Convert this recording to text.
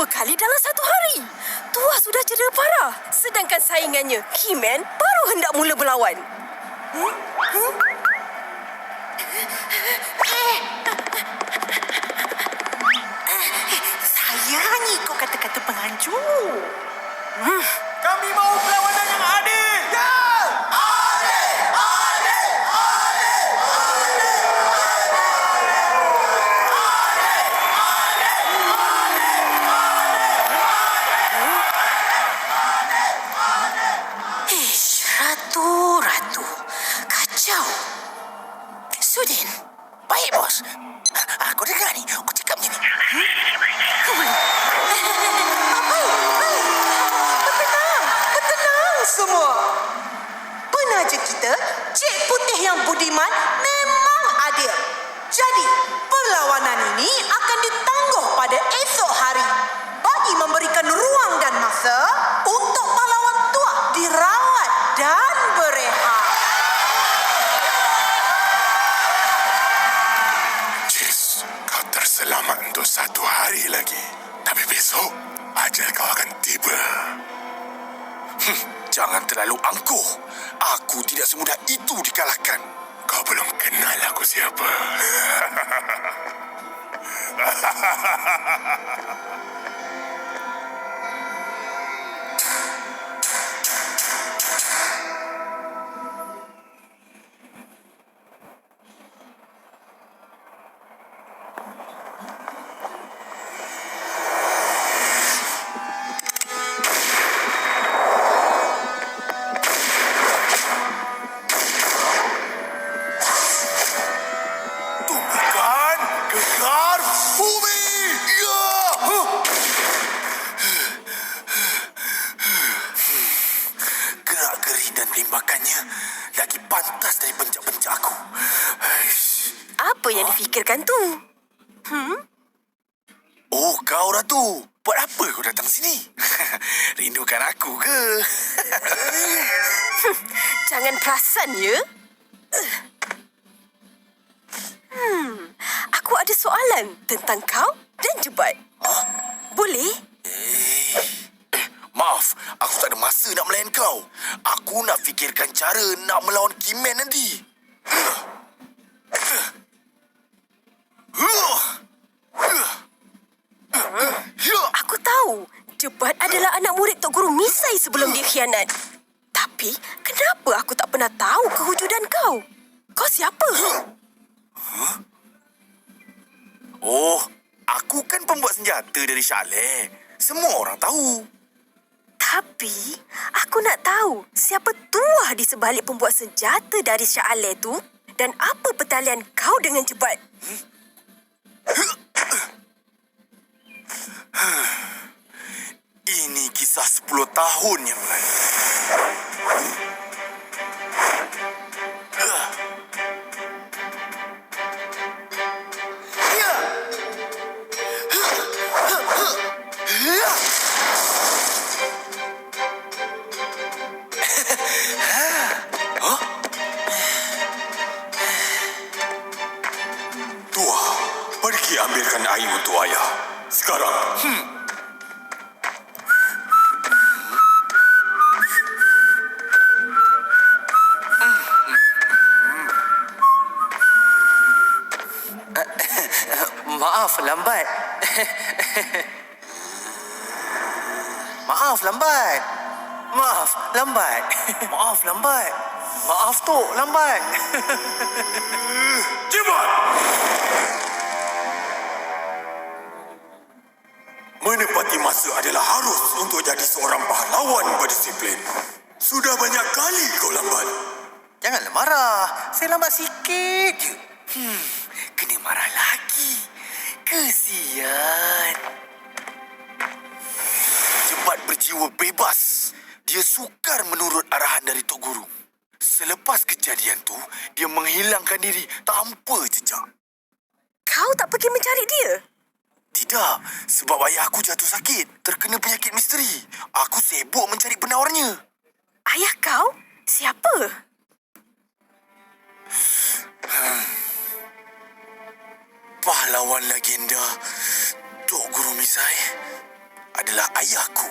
kali dalam satu hari. Tuah sudah cedera parah. Sedangkan saingannya, He-Man, baru hendak mula berlawan. Saya hanya ikut kata-kata penganjur. Kami mahu perlawanan yang adil. Ya! Ratu. Kacau. Sudin. Baik, bos. Aku dengar ni. Aku cakap macam ni. Bertenang semua. Penaja kita, Cik Putih yang budiman memang adil. Jadi, perlawanan ini akan ditangguh pada esok hari bagi memberikan ruang dan masa untuk pahlawan tua dirawat dan berehat. Jis, kau terselamat untuk 1 hari lagi. Tapi besok, ajal kau akan tiba. Jangan terlalu angkuh. Aku tidak semudah itu dikalahkan. Kau belum kenal aku siapa. Tumpukan gegar bumi. Ya! Gerak-geri dan tembakannya lagi pantas dari pencak-pencak aku. Apa yang difikirkan tu? Oh, kau Ratu. Buat apa kau datang sini? Rindukan aku ke? Jangan perasan, ya? Aku ada soalan tentang kau dan Jebat. Boleh? Maaf, aku tak ada masa nak melayan kau. Aku nak fikirkan cara nak melawan He-Man nanti. Aku tahu Jebat adalah anak murid Tok Guru Misai sebelum dia khianat. Tapi, kenapa aku tak pernah tahu kewujudan kau? Kau siapa? Oh, aku kan pembuat senjata dari Syaleh. Semua orang tahu. Tapi, aku nak tahu siapa tuah di sebalik pembuat senjata dari Shah Alam tu dan apa pertalian kau dengan Jebat. Ini kisah 10 tahun yang lalu. Tuah, pergi ambilkan air untuk ayah. Sekarang. Maaf, lambat. Maaf, lambat. Maaf, lambat. Maaf, lambat. Maaf, Tok, lambat. Jebat! Menepati masa adalah harus untuk jadi seorang pahlawan berdisiplin. Sudah banyak kali kau lambat. Janganlah marah. Saya lambat sikit je. Kena marah lagi. Kesian. Jebat berjiwa bebas. Dia sukar menurut arahan dari Tok Guru. Selepas kejadian tu, dia menghilangkan diri tanpa jejak. Kau tak pergi mencari dia? Tidak, sebab ayah aku jatuh sakit, terkena penyakit misteri. Aku sibuk mencari penawarnya. Ayah kau? Siapa? Pahlawan legenda Tok Guru Misai. adalah ayahku.